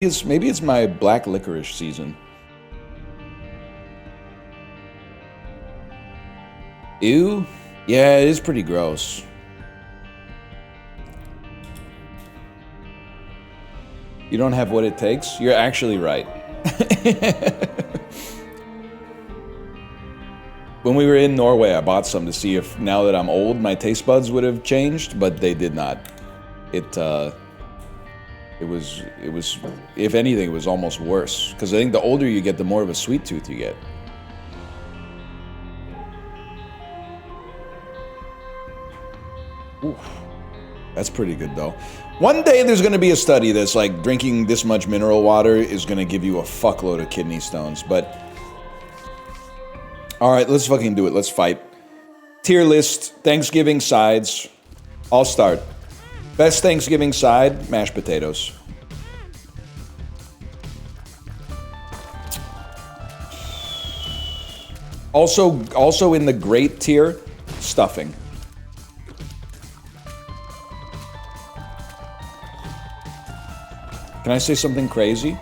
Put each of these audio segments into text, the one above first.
Maybe it's my black licorice season. Ew. Yeah, it is pretty gross. You don't have what it takes? You're actually right. When we were in Norway, I bought some to see if, now that I'm old, my taste buds would have changed, but they did not. It was, if anything, it was almost worse. Because I think the older you get, the more of a sweet tooth you get. Oof. That's pretty good, though. One day there's going to be a study that's like drinking this much mineral water is going to give you a fuckload of kidney stones, but... Alright, let's fucking do it. Let's fight. Tier list, Thanksgiving sides. I'll start. Best Thanksgiving side, mashed potatoes. Also in the great tier, stuffing. Can I say something crazy?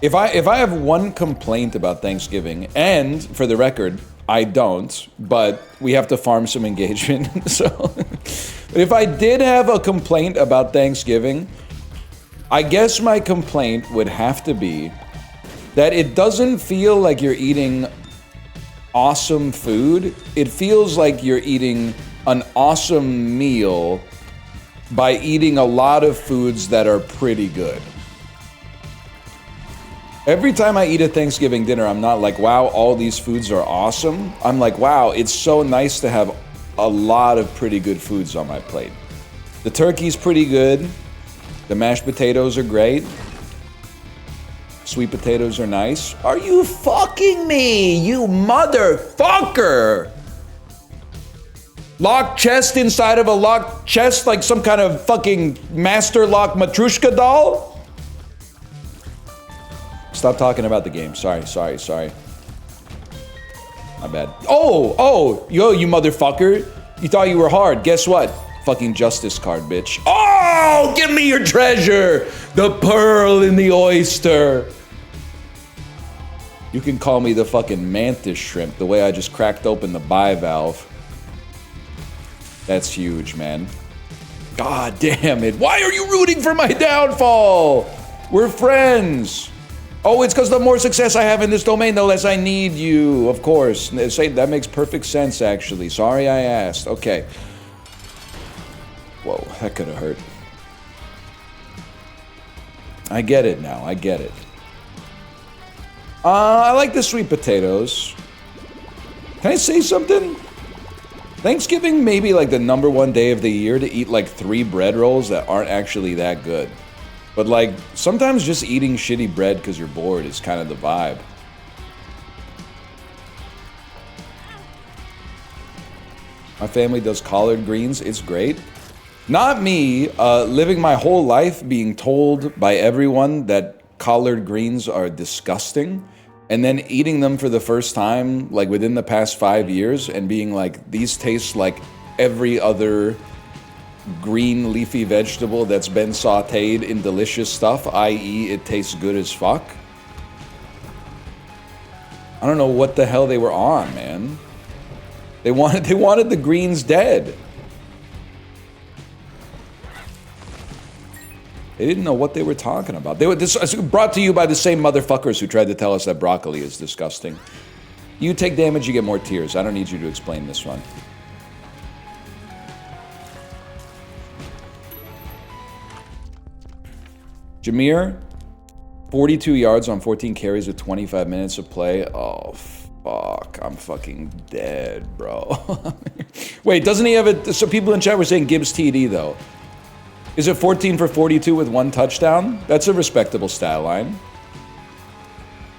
If I have one complaint about Thanksgiving, and for the record, I don't, but we have to farm some engagement, so... If I did have a complaint about Thanksgiving, I guess my complaint would have to be that it doesn't feel like you're eating awesome food. It feels like you're eating an awesome meal by eating a lot of foods that are pretty good. Every time I eat a Thanksgiving dinner, I'm not like, wow, all these foods are awesome. I'm like, wow, it's so nice to have a lot of pretty good foods on my plate. The turkey's pretty good. The mashed potatoes are great. Sweet potatoes are nice. Are you fucking me, you motherfucker? Locked chest inside of a locked chest like some kind of fucking master lock Matrushka doll? Stop talking about the game. Sorry. My bad. Oh, yo, you motherfucker. You thought you were hard. Guess what? Fucking justice card, bitch. Oh, give me your treasure. The pearl in the oyster. You can call me the fucking mantis shrimp, the way I just cracked open the bivalve. That's huge, man. God damn it. Why are you rooting for my downfall? We're friends. Oh, it's because the more success I have in this domain, the less I need you. Of course. That makes perfect sense, actually. Sorry I asked. Okay. Whoa, that could have hurt. I get it now. I get it. I like the sweet potatoes. Can I say something? Thanksgiving may be like the #1 day of the year to eat like 3 bread rolls that aren't actually that good. But like, sometimes just eating shitty bread because you're bored is kind of the vibe. My family does collard greens. It's great. Not me, living my whole life being told by everyone that collard greens are disgusting, and then eating them for the first time, like within the past 5 years, and being like, these taste like every other green leafy vegetable that's been sauteed in delicious stuff, i.e. it tastes good as fuck. I don't know what the hell they were on, man. They wanted the greens dead. They didn't know what they were talking about. This brought to you by the same motherfuckers who tried to tell us that broccoli is disgusting. You take damage, you get more tears. I don't need you to explain this one. Jameer, 42 yards on 14 carries with 25 minutes of play. Oh, fuck. I'm fucking dead, bro. Wait, doesn't he have it? So people in chat were saying Gibbs TD, though. Is it 14 for 42 with 1 touchdown? That's a respectable stat line.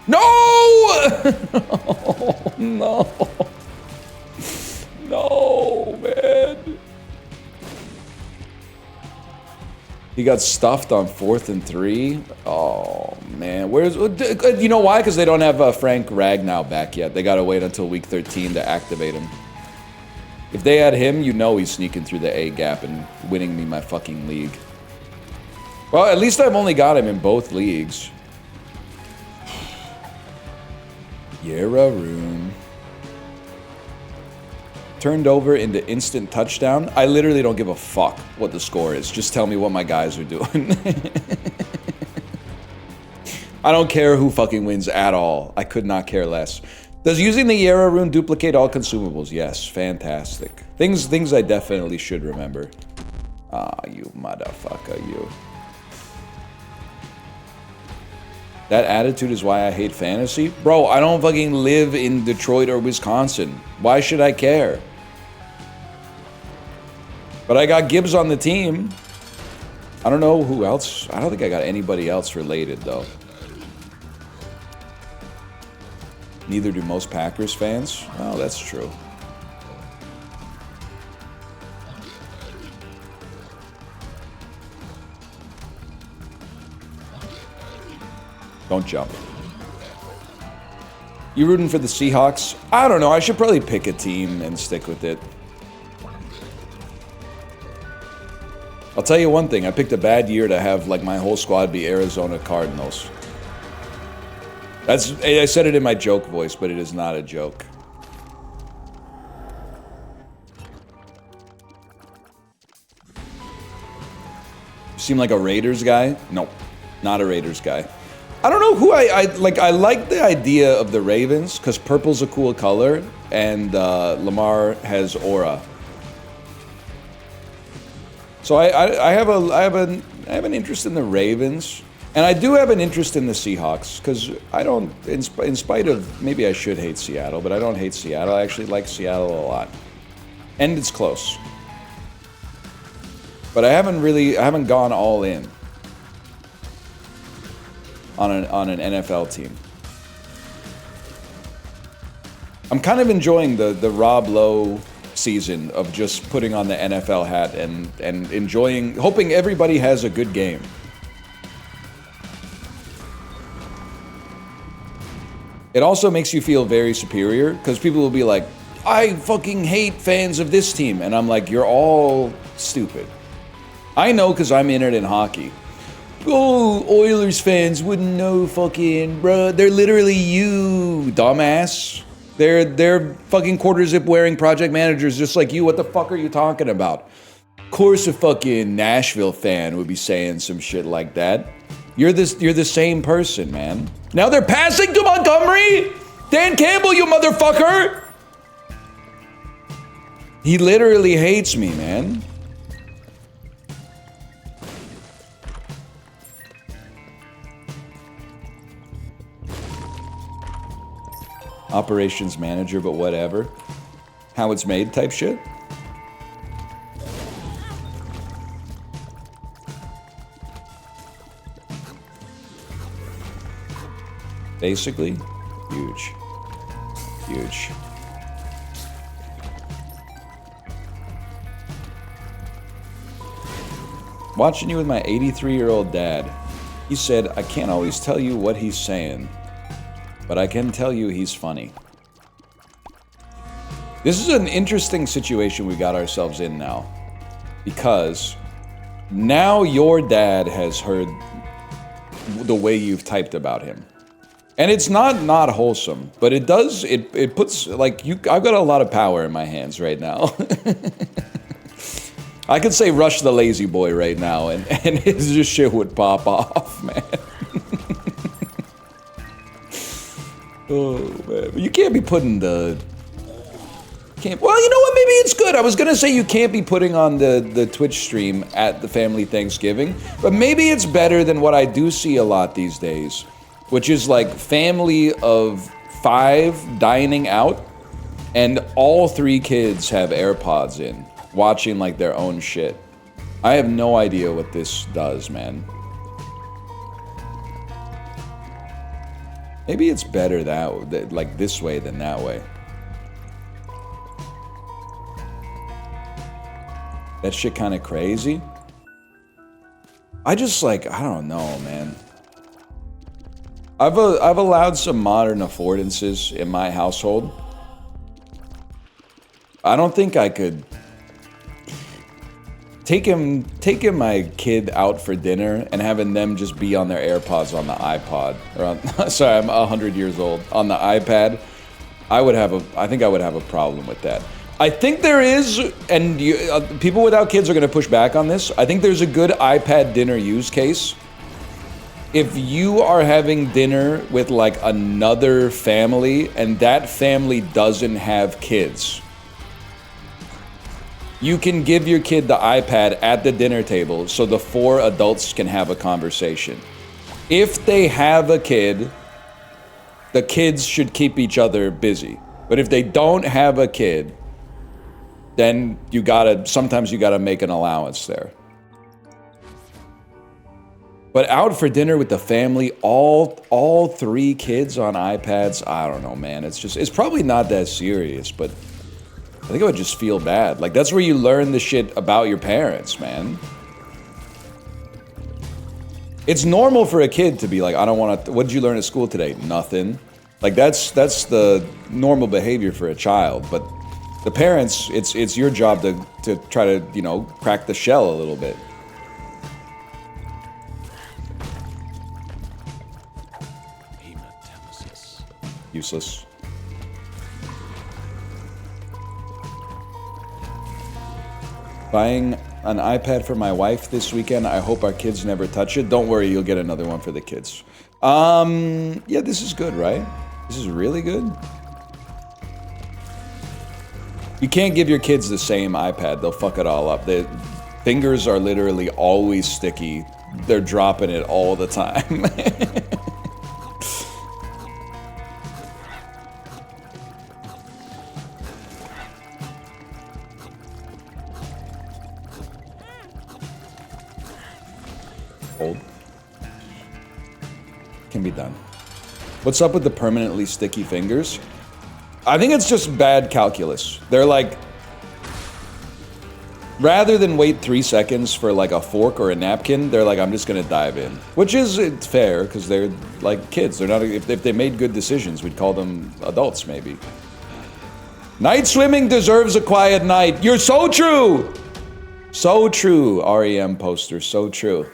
No! Oh, no. No, man. He got stuffed on 4th and 3. Oh, man. Where's... You know why? Because they don't have Frank Ragnow back yet. They got to wait until week 13 to activate him. If they had him, you know he's sneaking through the A gap and winning me my fucking league. Well, at least I've only got him in both leagues. Yera Rune. Turned over into instant touchdown. I literally don't give a fuck what the score is. Just tell me what my guys are doing. I don't care who fucking wins at all. I could not care less. Does using the Yera Rune duplicate all consumables? Yes, fantastic. Things I definitely should remember. Ah, you motherfucker, you. That attitude is why I hate fantasy? Bro, I don't fucking live in Detroit or Wisconsin. Why should I care? But I got Gibbs on the team. I don't know who else. I don't think I got anybody else related, though. Neither do most Packers fans. Oh, that's true. Don't jump. You rooting for the Seahawks? I don't know. I should probably pick a team and stick with it. I'll tell you one thing. I picked a bad year to have like my whole squad be Arizona Cardinals. I said it in my joke voice, but it is not a joke. You seem like a Raiders guy? Nope, not a Raiders guy. I don't know who I like. I like the idea of the Ravens because purple's a cool color and Lamar has aura. So I have an interest in the Ravens, and I do have an interest in the Seahawks because I don't, in spite of maybe I should hate Seattle, but I don't hate Seattle. I actually like Seattle a lot, and it's close. But I haven't gone all in on an NFL team. I'm kind of enjoying the Rob Lowe season of just putting on the NFL hat and enjoying, hoping everybody has a good game. It also makes you feel very superior because people will be like, I fucking hate fans of this team. And I'm like, you're all stupid. I know because I'm in it in hockey. Oh, Oilers fans wouldn't know fucking, bruh. They're literally you, dumbass. They're fucking quarter zip wearing project managers just like you. What the fuck are you talking about? Of course a fucking Nashville fan would be saying some shit like that. You're the same person, man. Now they're passing to Montgomery? Dan Campbell, you motherfucker! He literally hates me, man. Operations manager, but whatever. How it's made type shit. Basically, huge. Huge. Watching you with my 83-year-old dad. He said, I can't always tell you what he's saying, but I can tell you he's funny. This is an interesting situation we got ourselves in now. Because now your dad has heard the way you've typed about him. And it's not wholesome, but it does, it puts, like, I've got a lot of power in my hands right now. I could say Rush the Lazy Boy right now, and his just shit would pop off, man. Oh, man. But you can't be putting the... Well, you know what? Maybe it's good. I was going to say you can't be putting on the Twitch stream at the family Thanksgiving, but maybe it's better than what I do see a lot these days, which is like family of 5 dining out, and all 3 kids have AirPods in, watching like their own shit. I have no idea what this does, man. Maybe it's better that like this way than that way. That shit kind of crazy. I just like, I don't know, man. I've allowed some modern affordances in my household. I don't think I could. taking my kid out for dinner and having them just be on their AirPods on the iPod, or on, sorry, I'm 100 years old, on the iPad, I think I would have a problem with that. I think there is, and people without kids are going to push back on this, I think there's a good iPad dinner use case. If you are having dinner with like another family and that family doesn't have kids, you can give your kid the iPad at the dinner table so the 4 adults can have a conversation. If they have a kid, the kids should keep each other busy. But if they don't have a kid, then sometimes you gotta make an allowance there. But out for dinner with the family, all 3 kids on iPads, I don't know, man. It's probably not that serious, but I think I would just feel bad. Like, that's where you learn the shit about your parents, man. It's normal for a kid to be like, I don't want to, what did you learn at school today? Nothing. Like, that's the normal behavior for a child, but the parents, it's your job to try to, you know, crack the shell a little bit. Useless. Buying an iPad for my wife this weekend. I hope our kids never touch it. Don't worry, you'll get another one for the kids. Yeah, this is good, right? This is really good. You can't give your kids the same iPad. They'll fuck it all up. Their fingers are literally always sticky. They're dropping it all the time. Old. Can be done. What's up with the permanently sticky fingers? I think it's just bad calculus. They're like, rather than wait 3 seconds for like a fork or a napkin, they're like, I'm just gonna dive in. Which is fair, because they're like kids. They're not, if they made good decisions, we'd call them adults maybe. Night swimming deserves a quiet night. You're so true! So true, REM poster, so true.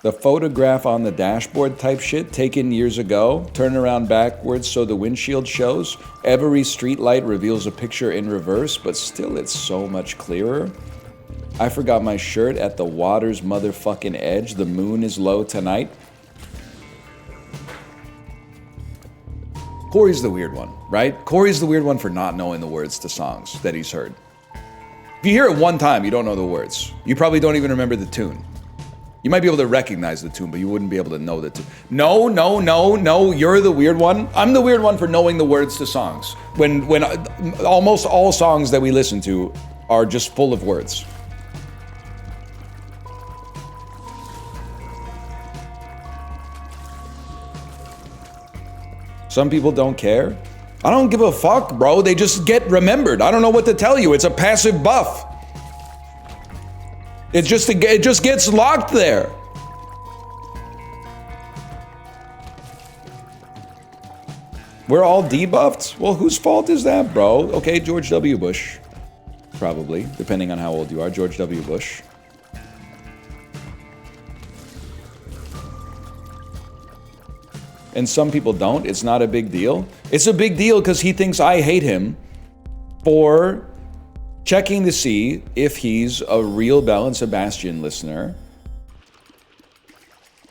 The photograph on the dashboard type shit taken years ago, turn around backwards so the windshield shows. Every streetlight reveals a picture in reverse, but still it's so much clearer. I forgot my shirt at the water's motherfucking edge. The moon is low tonight. Corey's the weird one, right? Corey's the weird one for not knowing the words to songs that he's heard. If you hear it one time, you don't know the words. You probably don't even remember the tune. You might be able to recognize the tune, but you wouldn't be able to know the tune. No, you're the weird one. I'm the weird one for knowing the words to songs. When almost all songs that we listen to are just full of words. Some people don't care. I don't give a fuck, bro. They just get remembered. I don't know what to tell you. It's a passive buff. It just gets locked there. We're all debuffed? Well, whose fault is that, bro? Okay, George W. Bush. Probably, depending on how old you are. George W. Bush. And some people don't. It's not a big deal. It's a big deal because he thinks I hate him for checking to see if he's a real Bell and Sebastian listener.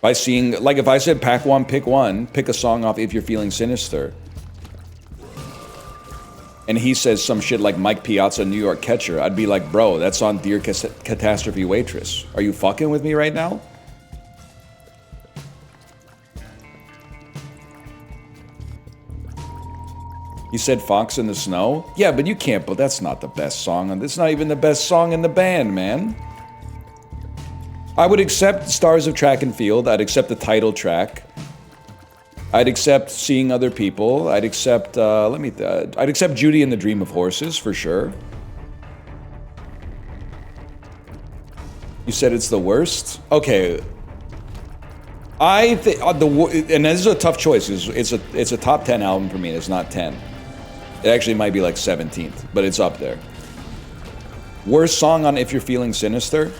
By seeing, like if I said pack one, pick a song off If You're Feeling Sinister. And he says some shit like Mike Piazza, New York Catcher. I'd be like, bro, that's on Dear Catastrophe Waitress. Are you fucking with me right now? He said Fox in the Snow? Yeah, but you can't, but that's not the best song. That's not even the best song in the band, man. I would accept Stars of Track and Field. I'd accept the title track. I'd accept Seeing Other People. I'd accept, I'd accept Judy and the Dream of Horses, for sure. You said it's the worst? Okay. I think, and this is a tough choice. It's a top 10 album for me, and it's not 10. It actually might be like 17th, but it's up there. Worst song on If You're Feeling Sinister?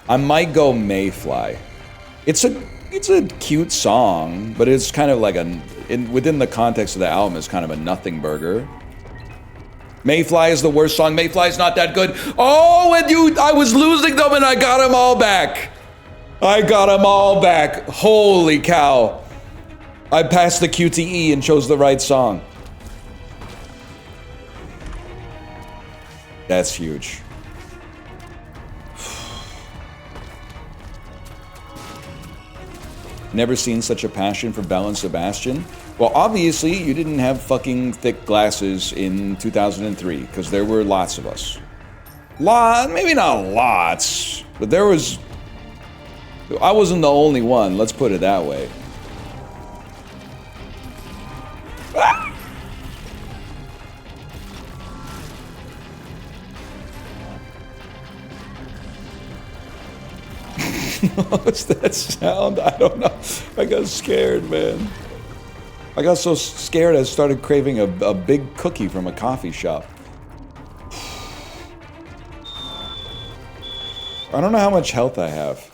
I might go Mayfly. It's a cute song, but it's kind of like within the context of the album, it's kind of a nothing burger. Mayfly is the worst song. Mayfly's not that good. Oh, and I was losing them and I got them all back. I got them all back. Holy cow. I passed the QTE and chose the right song. That's huge. Never seen such a passion for Belle and Sebastian. Well, obviously, you didn't have fucking thick glasses in 2003, because there were lots of us. Maybe not lots, but there was... I wasn't the only one, let's put it that way. Ah! What's that sound? I don't know. I got scared, man. I got so scared I started craving a big cookie from a coffee shop. I don't know how much health I have.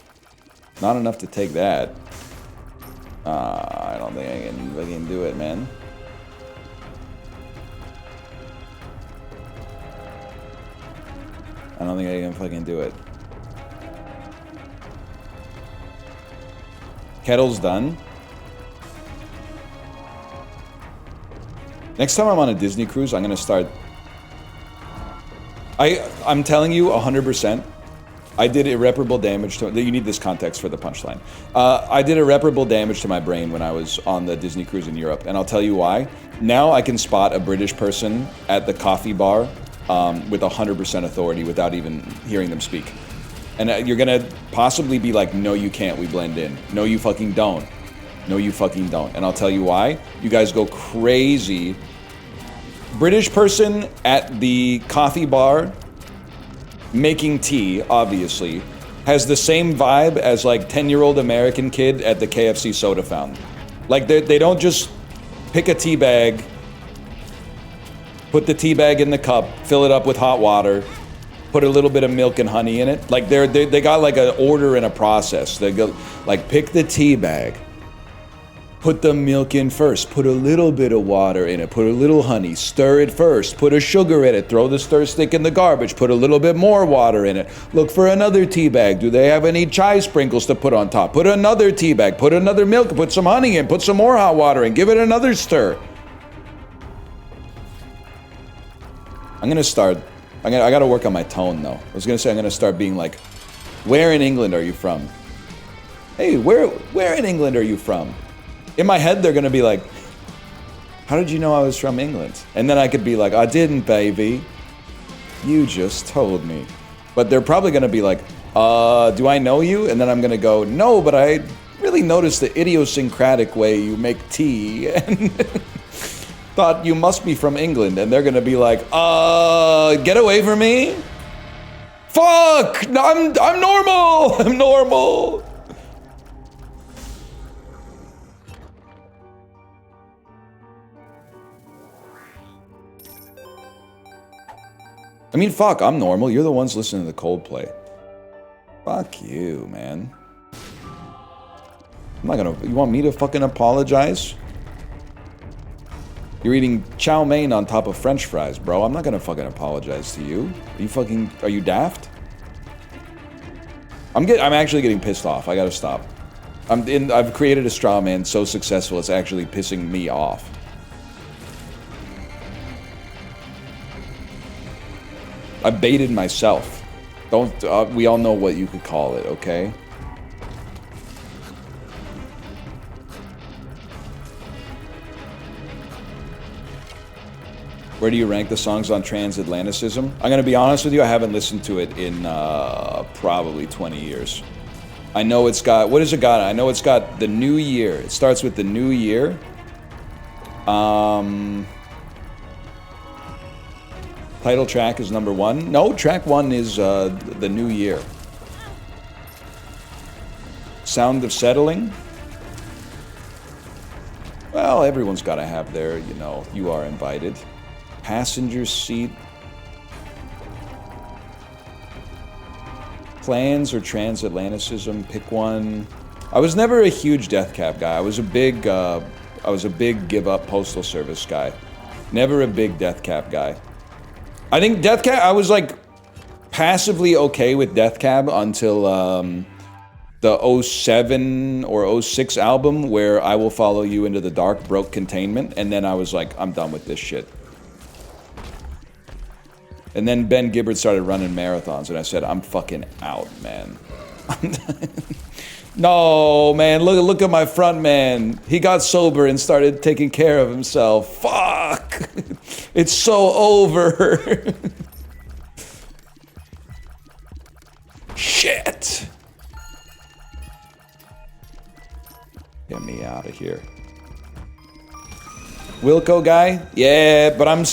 Not enough to take that. I don't think I can do it, man. I don't think I can fucking do it. Kettle's done. Next time I'm on a Disney cruise, I'm gonna start... I'm telling you 100%, I did irreparable damage to... You need this context for the punchline. I did irreparable damage to my brain when I was on the Disney cruise in Europe, and I'll tell you why. Now I can spot a British person at the coffee bar with 100% authority without even hearing them speak. And you're gonna possibly be like, no you can't, we blend in. No you fucking don't. No you fucking don't. And I'll tell you why. You guys go crazy. British person at the coffee bar, making tea, obviously, has the same vibe as like 10-year-old American kid at the KFC soda fountain. Like they don't just pick a tea bag, put the tea bag in the cup, fill it up with hot water, put a little bit of milk and honey in it. Like they got like an order and a process. They go like, pick the tea bag, put the milk in first, put a little bit of water in it, put a little honey, stir it first, put a sugar in it, throw the stir stick in the garbage, put a little bit more water in it, look for another tea bag. Do they have any chai sprinkles to put on top? Put another tea bag, put another milk, put some honey in, put some more hot water in, give it another stir. I'm gonna start, I gotta work on my tone though. I was gonna say I'm gonna start being like, where in England are you from? Hey, where in England are you from? In my head, they're gonna be like, how did you know I was from England? And then I could be like, I didn't, baby. You just told me. But they're probably gonna be like, do I know you? And then I'm gonna go, no, but I really noticed the idiosyncratic way you make tea and thought you must be from England. And they're gonna be like, get away from me. Fuck, I'm normal, I'm normal. I mean, fuck, I'm normal. You're the ones listening to the Coldplay. Fuck you, man. I'm not gonna... You want me to fucking apologize? You're eating chow mein on top of French fries, bro. I'm not gonna fucking apologize to you. Are you daft? I'm actually getting pissed off. I gotta stop. I've created a straw man so successful it's actually pissing me off. I baited myself. We all know what you could call it, okay? Where do you rank the songs on transatlanticism? I'm gonna be honest with you, I haven't listened to it in probably 20 years. I know it's got, what has it got? I know it's got The New Year. It starts with The New Year. Title track is number 1. No, track 1 is The New Year. Sound of Settling. Well, everyone's got to have their, you know, You Are Invited. Passenger Seat. Plans or transatlanticism? Pick one. I was never a huge death cab guy. I was a big give up postal service guy. Never a big death cab guy. I think death cab. I was like passively okay with death cab until the 07 or 06 album where I Will Follow You Into the Dark broke containment, and then I was like, I'm done with this shit. And then Ben Gibbard started running marathons, and I said, I'm fucking out, man. No, man, look at my front man. He got sober and started taking care of himself. Fuck! It's so over. Shit! Get me out of here. Wilco guy? Yeah, but I'm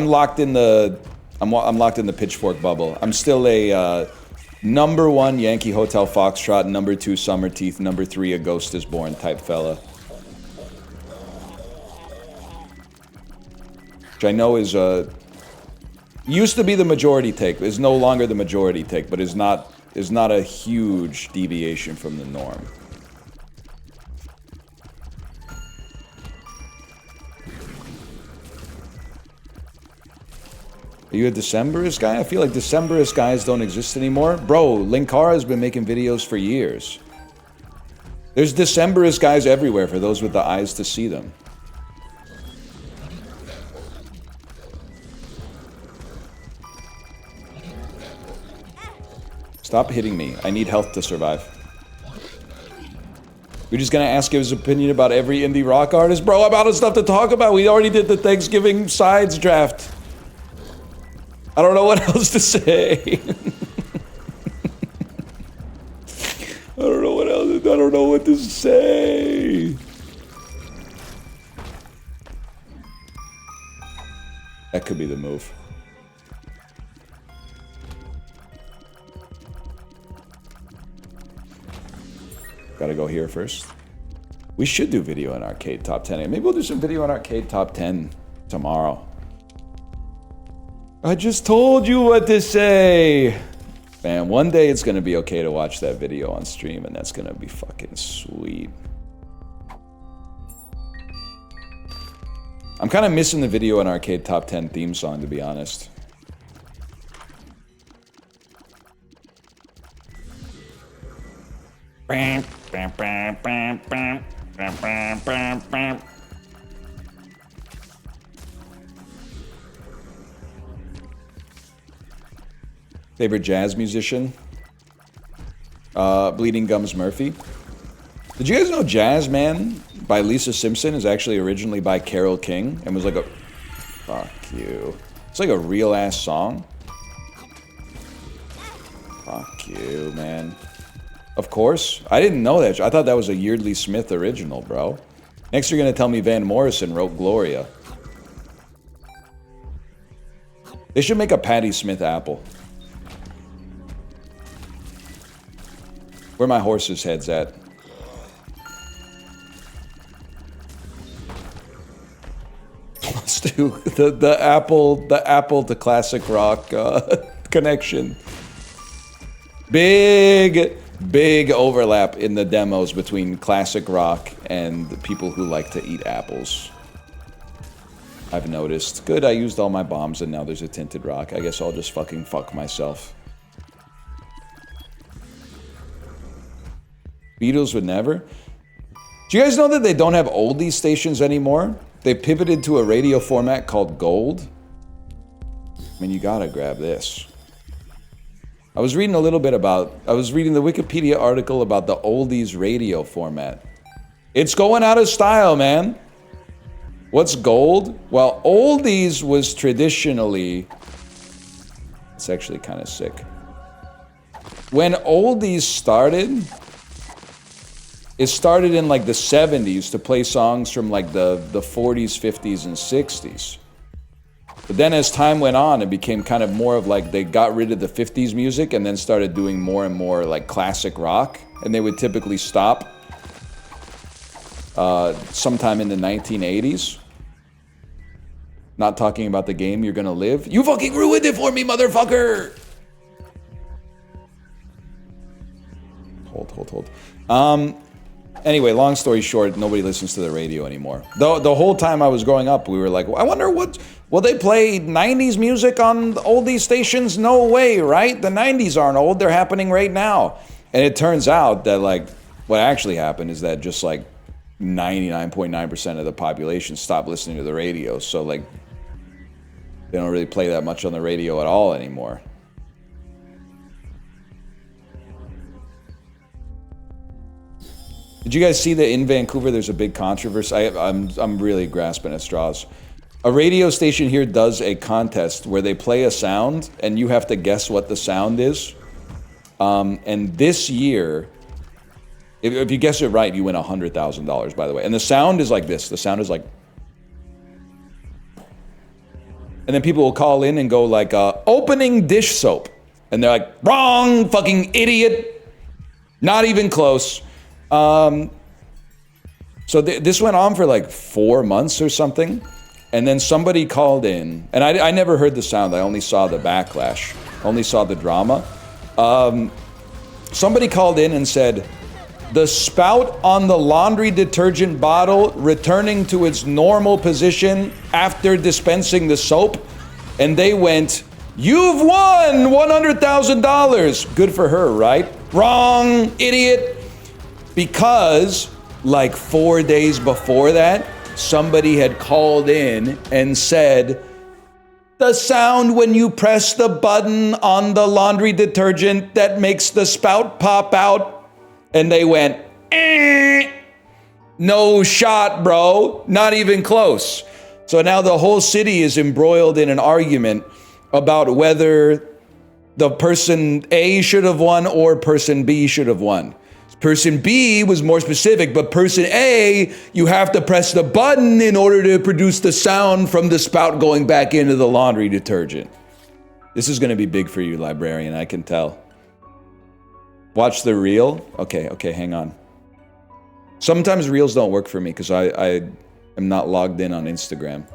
locked in the... I'm locked in the pitchfork bubble. I'm still a number 1 Yankee Hotel Foxtrot, number 2 Summer Teeth, number 3 A Ghost Is Born type fella. Which I know is used to be the majority take. Is no longer the majority take, but is not a huge deviation from the norm. Are you a Decemberist guy? I feel like Decemberist guys don't exist anymore. Bro, Linkara's been making videos for years. There's Decemberist guys everywhere for those with the eyes to see them. Stop hitting me. I need health to survive. We're just gonna ask his opinion about every indie rock artist? Bro, I'm out of stuff to talk about. We already did the Thanksgiving sides draft. I don't know what else to say. I don't know what to say. That could be the move. Gotta go here first. We should do video on Arcade Top 10. Maybe we'll do some video on Arcade Top 10 tomorrow. I just told you what to say. Man, one day it's gonna be okay to watch that video on stream, and that's gonna be fucking sweet. I'm kind of missing the video on Arcade Top 10 theme song, to be honest. Favorite jazz musician? Bleeding Gums Murphy. Did you guys know Jazz Man by Lisa Simpson is actually originally by Carole King and was like a... Fuck you. It's like a real ass song. Fuck you, man. Of course. I didn't know that. I thought that was a Yeardley Smith original, bro. Next you're gonna tell me Van Morrison wrote Gloria. They should make a Patti Smith apple. Where my horse's head's at. Let's do the Apple to classic rock connection. Big overlap in the demos between classic rock and the people who like to eat apples. I've noticed. Good, I used all my bombs and now there's a tinted rock. I guess I'll just fucking fuck myself. Beatles would never. Do you guys know that they don't have oldies stations anymore? They pivoted to a radio format called Gold. I mean, you gotta grab this. I was reading the Wikipedia article about the oldies radio format. It's going out of style, man. What's Gold? Well, oldies was traditionally... It's actually kind of sick. When oldies started... It started in like the 70s to play songs from like the 40s, 50s, and 60s. But then as time went on, it became kind of more of like they got rid of the 50s music and then started doing more and more like classic rock. And they would typically stop sometime in the 1980s. Not talking about the game You're Gonna Live. You fucking ruined it for me, motherfucker! told. Anyway, long story short, nobody listens to the radio anymore. The whole time I was growing up, we were like, I wonder what... Will they play 90s music on the oldies stations? No way, right? The 90s aren't old, they're happening right now. And it turns out that, like, what actually happened is that just, like, 99.9% of the population stopped listening to the radio. So, like, they don't really play that much on the radio at all anymore. Did you guys see that in Vancouver there's a big controversy? I'm really grasping at straws. A radio station here does a contest where they play a sound and you have to guess what the sound is. And this year, if you guess it right, you win $100,000, by the way. And the sound is like this. The sound is like... And then people will call in and go like, opening dish soap. And they're like, wrong, fucking idiot. Not even close. So this went on for like 4 months or something. And then somebody called in, and I never heard the sound, I only saw the backlash, only saw the drama. Somebody called in and said, the spout on the laundry detergent bottle returning to its normal position after dispensing the soap, and they went, you've won $100,000. Good for her, right? Wrong, idiot. Because, like 4 days before that, somebody had called in and said, the sound when you press the button on the laundry detergent that makes the spout pop out. And they went, no shot, bro. Not even close. So now the whole city is embroiled in an argument about whether the person A should have won or person B should have won. Person B was more specific, but person A, you have to press the button in order to produce the sound from the spout going back into the laundry detergent. This is going to be big for you, librarian, I can tell. Watch the reel? Okay, hang on. Sometimes reels don't work for me because I am not logged in on Instagram.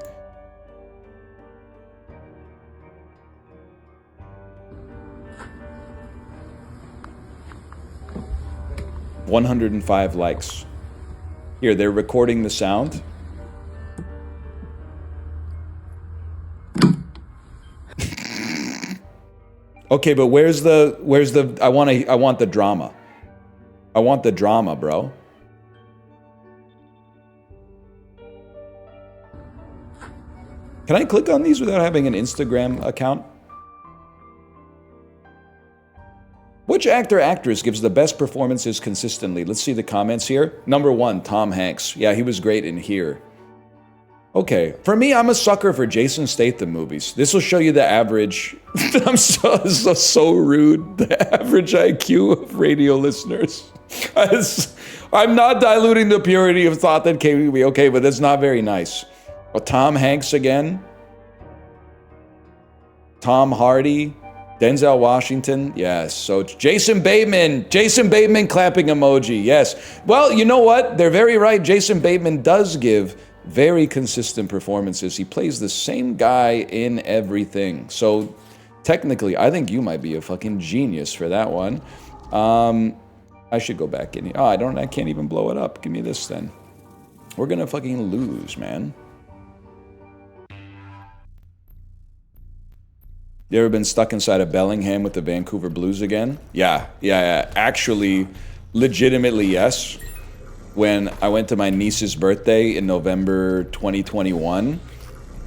$105 likes. Here, they're recording the sound. Okay, but where's the I want the drama. I want the drama, bro. Can I click on these without having an Instagram account? Which actor, actress gives the best performances consistently? Let's see the comments here. Number 1, Tom Hanks. Yeah, he was great in Here. Okay, for me, I'm a sucker for Jason Statham movies. This will show you the average, I'm so rude, the average IQ of radio listeners. I'm not diluting the purity of thought that came to me, okay, but that's not very nice. Well, Tom Hanks again. Tom Hardy. Denzel Washington, yes. So Jason Bateman clapping emoji, yes. Well, you know what? They're very right. Jason Bateman does give very consistent performances. He plays the same guy in everything. So technically, I think you might be a fucking genius for that one. I should go back in here. Oh, I can't even blow it up. Give me this then. We're gonna fucking lose, man. You ever been stuck inside of Bellingham with the Vancouver Blues again? Yeah. Actually, legitimately, yes. When I went to my niece's birthday in November 2021,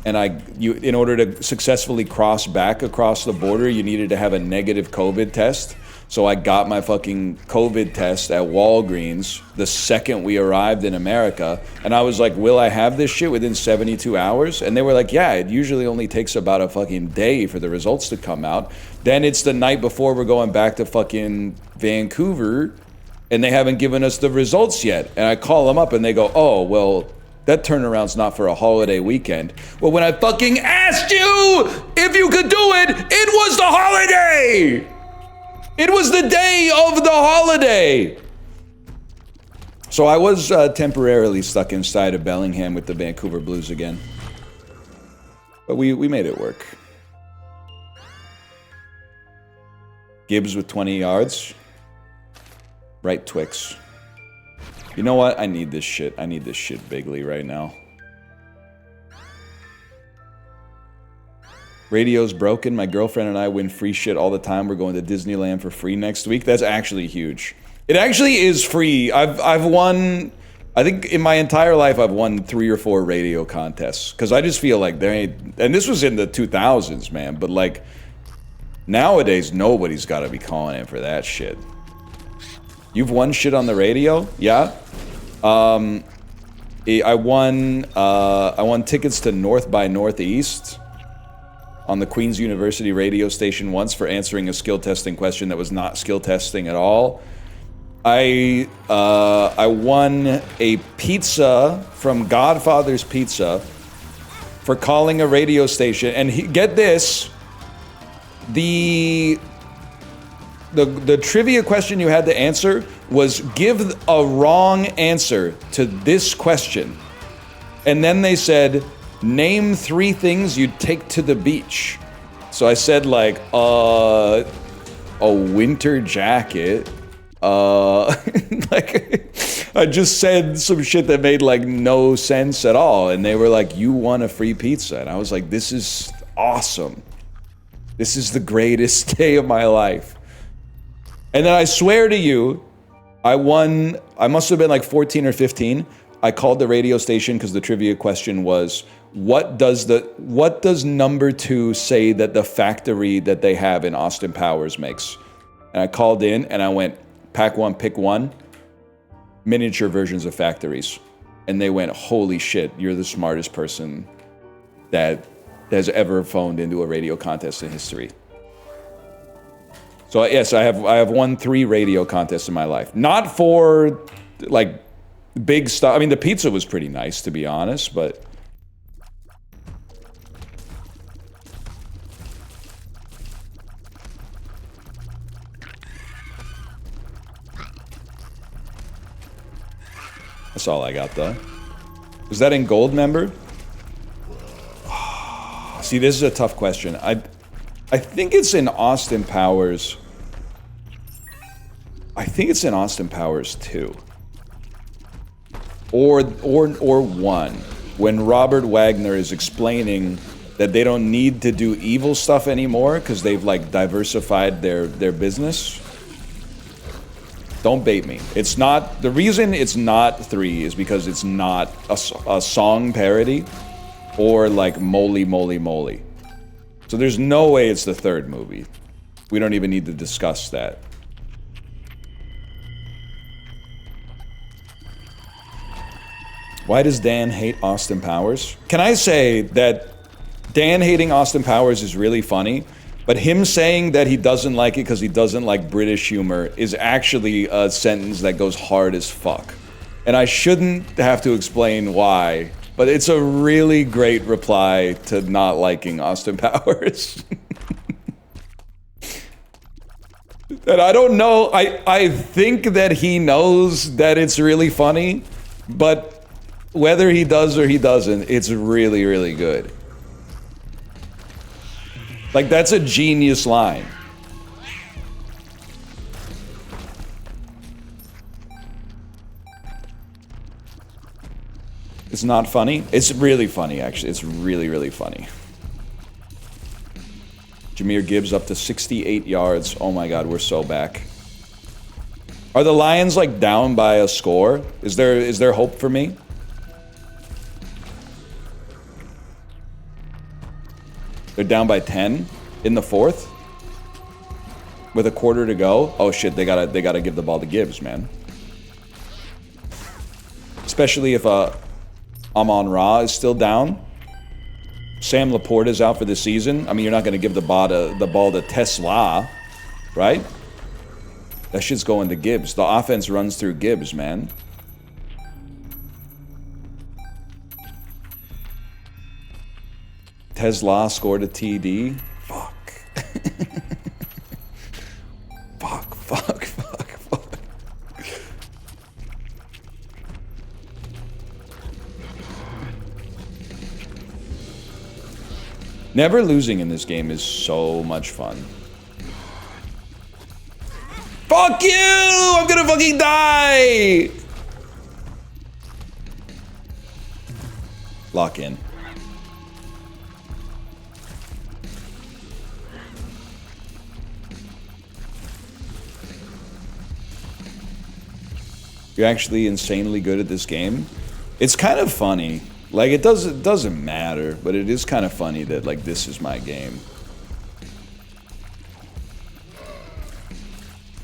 and in order to successfully cross back across the border, you needed to have a negative COVID test. So I got my fucking COVID test at Walgreens the second we arrived in America. And I was like, will I have this shit within 72 hours? And they were like, yeah, it usually only takes about a fucking day for the results to come out. Then it's the night before we're going back to fucking Vancouver, and they haven't given us the results yet. And I call them up and they go, oh, well, that turnaround's not for a holiday weekend. Well, when I fucking asked you if you could do it, it was the holiday! It was the day of the holiday! So I was temporarily stuck inside of Bellingham with the Vancouver Blues again. But we made it work. Gibbs with 20 yards. Right, Twix. You know what? I need this shit. I need this shit bigly right now. Radio's broken. My girlfriend and I win free shit all the time. We're going to Disneyland for free next week. That's actually huge. It actually is free. I've won... I think in my entire life I've won 3 or 4 radio contests. Because I just feel like there ain't... And this was in the 2000s, man. But like... Nowadays, nobody's got to be calling in for that shit. You've won shit on the radio? Yeah? I won tickets to North by Northeast on the Queen's University radio station once for answering a skill testing question that was not skill testing at all. I won a pizza from Godfather's Pizza for calling a radio station, and get this, the trivia question you had to answer was give a wrong answer to this question. And then they said, name 3 things you'd take to the beach. So I said like, a winter jacket. Like, I just said some shit that made like no sense at all. And they were like, you won a free pizza. And I was like, this is awesome. This is the greatest day of my life. And then I swear to you, I must have been like 14 or 15. I called the radio station because the trivia question was, what does number 2 say that the factory that they have in Austin Powers makes? And I called in and I went, pack 1, pick 1, miniature versions of factories. And they went, holy shit, you're the smartest person that has ever phoned into a radio contest in history. So yes, I have won 3 radio contests in my life. Not for like big stuff. I mean, the pizza was pretty nice, to be honest, but that's all I got though. Was that in gold member? See, this is a tough question. I think it's in Austin Powers. I think it's in Austin Powers 2. Or 1. When Robert Wagner is explaining that they don't need to do evil stuff anymore because they've like diversified their business. Don't bait me. It's not, the reason it's not 3 is because it's not a song parody or like Moly Moly Moly. So there's no way it's the 3rd movie. We don't even need to discuss that. Why does Dan hate Austin Powers? Can I say that Dan hating Austin Powers is really funny, but him saying that he doesn't like it because he doesn't like British humor is actually a sentence that goes hard as fuck. And I shouldn't have to explain why, but it's a really great reply to not liking Austin Powers. And I don't know, I think that he knows that it's really funny, but whether he does or he doesn't, it's really, really good. Like, that's a genius line. It's not funny? It's really funny, actually. It's really, really funny. Jahmyr Gibbs up to 68 yards. Oh my god, we're so back. Are the Lions, like, down by a score? Is there hope for me? They're down by 10 in the 4th with a quarter to go. Oh shit, they gotta give the ball to Gibbs, man. Especially if Amon-Ra is still down. Sam Laporte is out for the season. I mean, you're not gonna give the ball to Tesla, right? That shit's going to Gibbs. The offense runs through Gibbs, man. Tesla scored a TD. Fuck. Fuck. Never losing in this game is so much fun. Fuck! Fuck you! I'm gonna fucking die! Lock in. You're actually insanely good at this game. It's kind of funny. Like, it doesn't matter, but it is kind of funny that, like, this is my game.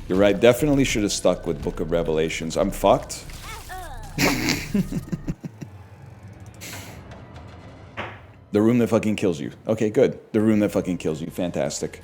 You're right, definitely should have stuck with Book of Revelations. I'm fucked. The room that fucking kills you. Okay, good. The room that fucking kills you. Fantastic.